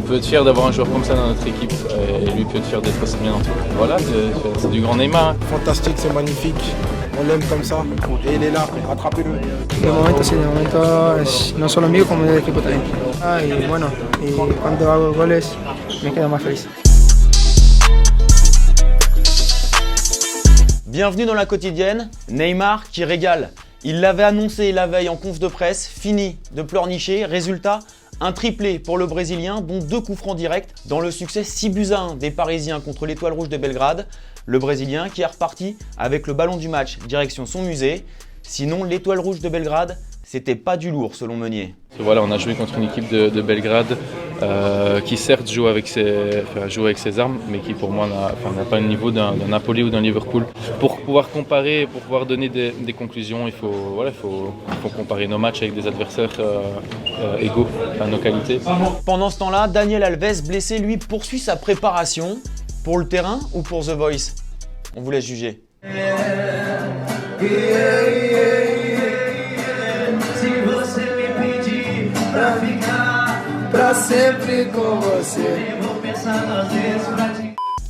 peut être fier d'avoir un joueur comme ça dans notre équipe et lui peut être fier d'être aussi bien entouré. Voilà, c'est du grand Neymar. Fantastique, c'est magnifique. On l'aime comme ça et il est là, attrapez-le. De momento sí, de momento es no solo mío como del equipo también. Y bueno, y cuando hago goles me quedo más feliz. Bienvenue dans la quotidienne, Neymar qui régale. Il l'avait annoncé la veille en conf de presse, fini de pleurnicher. Résultat, un triplé pour le Brésilien, dont 2 coups francs directs dans le succès 6-1 des Parisiens contre l'Étoile Rouge de Belgrade. Le Brésilien qui est reparti avec le ballon du match direction son musée. Sinon, l'Étoile Rouge de Belgrade, c'était pas du lourd selon Meunier. Voilà, on a joué contre une équipe de Belgrade qui certes joue avec ses armes, mais qui pour moi n'a pas le niveau d'un Napoli ou d'un Liverpool. Pour pouvoir comparer, pour pouvoir donner des conclusions, il faut comparer nos matchs avec des adversaires égaux à nos qualités. Pendant ce temps-là, Daniel Alves, blessé, lui poursuit sa préparation. Pour le terrain ou pour The Voice? On vous laisse juger.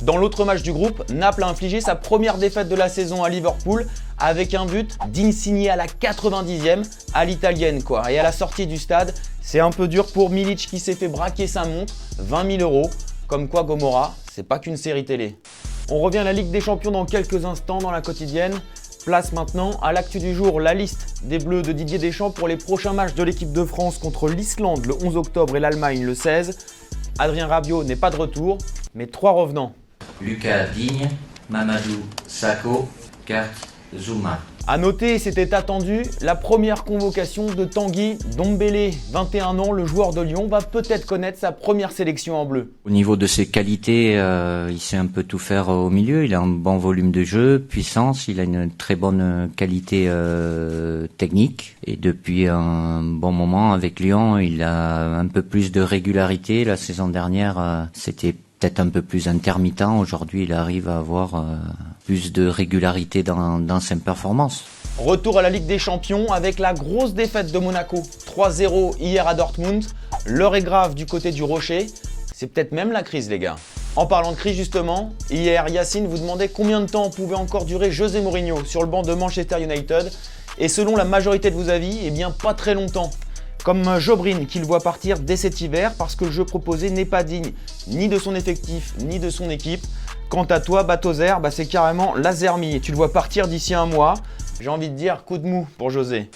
Dans l'autre match du groupe, Naples a infligé sa première défaite de la saison à Liverpool avec un but d'Insigne à la 90e à l'italienne quoi. Et à la sortie du stade, c'est un peu dur pour Milic qui s'est fait braquer sa montre, 20 000 €. Comme quoi Gomorrah, c'est pas qu'une série télé. On revient à la Ligue des Champions dans quelques instants dans la quotidienne. Place maintenant à l'actu du jour, la liste des Bleus de Didier Deschamps pour les prochains matchs de l'équipe de France contre l'Islande le 11 octobre et l'Allemagne le 16. Adrien Rabiot n'est pas de retour, mais 3 revenants. Lucas Digne, Mamadou Sakho, Kurt Zouma. A noter, c'était attendu, la première convocation de Tanguy Ndombele, 21 ans, le joueur de Lyon, va peut-être connaître sa première sélection en bleu. Au niveau de ses qualités, il sait un peu tout faire au milieu. Il a un bon volume de jeu, puissance, il a une très bonne qualité technique. Et depuis un bon moment avec Lyon, il a un peu plus de régularité. La saison dernière, c'était peut-être un peu plus intermittent. Aujourd'hui, il arrive à avoir plus de régularité dans ses performances. Retour à la Ligue des Champions avec la grosse défaite de Monaco. 3-0 hier à Dortmund. L'heure est grave du côté du Rocher. C'est peut-être même la crise, les gars. En parlant de crise, justement, hier, Yacine vous demandait combien de temps pouvait encore durer José Mourinho sur le banc de Manchester United. Et selon la majorité de vos avis, eh bien pas très longtemps. Comme Jobrin qui le voit partir dès cet hiver parce que le jeu proposé n'est pas digne ni de son effectif ni de son équipe. Quant à toi, Batozer, c'est carrément Lazermi. Tu le vois partir d'ici un mois. J'ai envie de dire coup de mou pour José.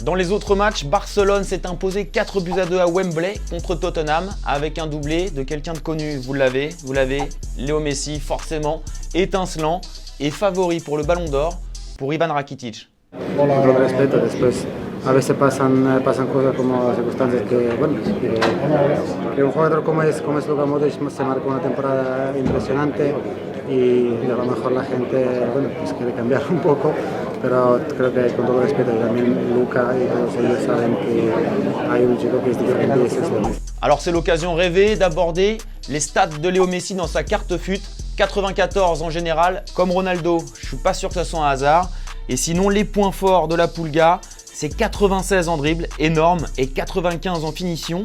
Dans les autres matchs, Barcelone s'est imposé 4-2 à Wembley contre Tottenham avec un doublé de quelqu'un de connu. Vous l'avez, Léo Messi, forcément, étincelant et favori pour le Ballon d'Or pour Ivan Rakitic. Con todo respeto, después a veces pasan cosas como circunstancias que un jugador como es Luka Modric se marca una temporada impresionante y a lo mejor la gente pues quiere cambiar un poco, pero creo que con todo respeto también Luka y todos ellos saben que hay un chico que es diferente y eso es lo mismo. Alors c'est l'occasion rêvée d'aborder les stats de Léo Messi dans sa carte FUT, 94 en général, comme Ronaldo, je suis pas sûr que ce soit un hasard. Et sinon, les points forts de la Pulga, c'est 96 en dribble, énorme, et 95 en finition.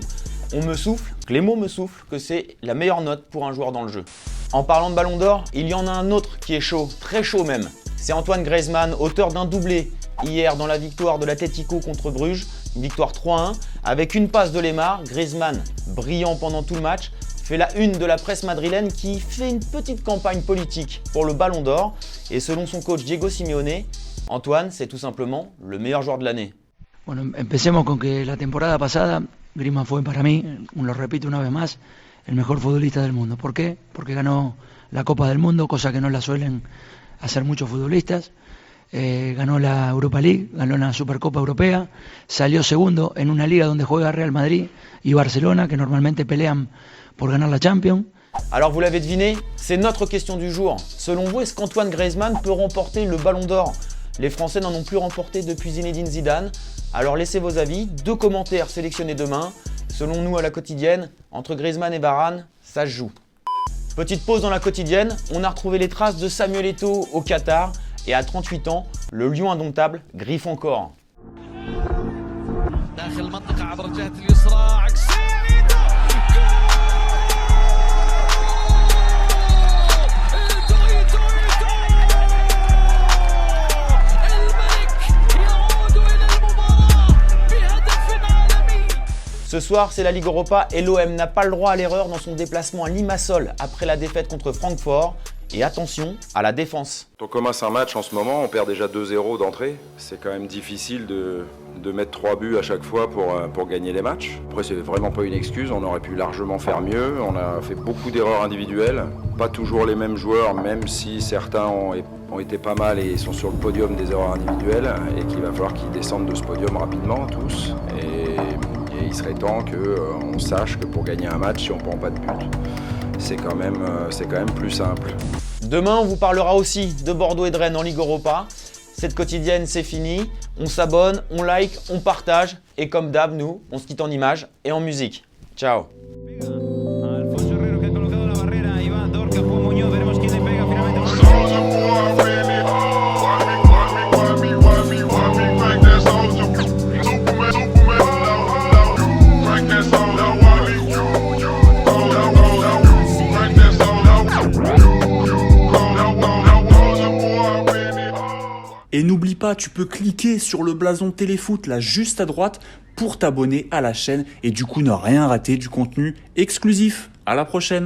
Clément me souffle que c'est la meilleure note pour un joueur dans le jeu. En parlant de Ballon d'Or, il y en a un autre qui est chaud, très chaud même. C'est Antoine Griezmann, auteur d'un doublé hier dans la victoire de l'Atlético contre Bruges, une victoire 3-1, avec une passe de Lemar. Griezmann, brillant pendant tout le match, fait la une de la presse madrilène qui fait une petite campagne politique pour le Ballon d'Or. Et selon son coach Diego Simeone, Antoine, c'est tout simplement le meilleur joueur de l'année. Bueno, empecemos con que la temporada pasada Griezmann fue para mí, lo repito una vez más, el mejor futbolista del mundo. ¿Por qué? Porque ganó la Copa del Mundo, cosa que no la suelen hacer muchos futbolistas. Ganó la Europa League, ganó la Supercopa Europea, salió segundo en una liga donde juega Real Madrid y Barcelona, que normalmente pelean pour gagner la Champions. Alors vous l'avez deviné, c'est notre question du jour. Selon vous, est-ce qu'Antoine Griezmann peut remporter le Ballon d'Or? Les Français n'en ont plus remporté depuis Zinedine Zidane. Alors laissez vos avis, 2 commentaires sélectionnés demain. Selon nous à la quotidienne, entre Griezmann et Varane, ça se joue. Petite pause dans la quotidienne, on a retrouvé les traces de Samuel Eto'o au Qatar. Et à 38 ans, le lion indomptable griffe encore. داخل المنطقة عبر الجهة اليسرى عكسية Ce soir, c'est la Ligue Europa et l'OM n'a pas le droit à l'erreur dans son déplacement à Limassol après la défaite contre Francfort. Et attention à la défense. On commence un match en ce moment, on perd déjà 2-0 d'entrée. C'est quand même difficile de mettre 3 buts à chaque fois pour gagner les matchs. Après, c'est vraiment pas une excuse, on aurait pu largement faire mieux. On a fait beaucoup d'erreurs individuelles. Pas toujours les mêmes joueurs, même si certains ont été pas mal et sont sur le podium des erreurs individuelles. Et qu'il va falloir qu'ils descendent de ce podium rapidement, tous. Et il serait temps qu'on sache que pour gagner un match, si on ne prend pas de but, c'est quand même plus simple. Demain, on vous parlera aussi de Bordeaux et de Rennes en Ligue Europa. Cette quotidienne, c'est fini. On s'abonne, on like, on partage. Et comme d'hab, nous, on se quitte en images et en musique. Ciao. Et n'oublie pas, tu peux cliquer sur le blason Téléfoot là juste à droite pour t'abonner à la chaîne et du coup ne rien rater du contenu exclusif. À la prochaine.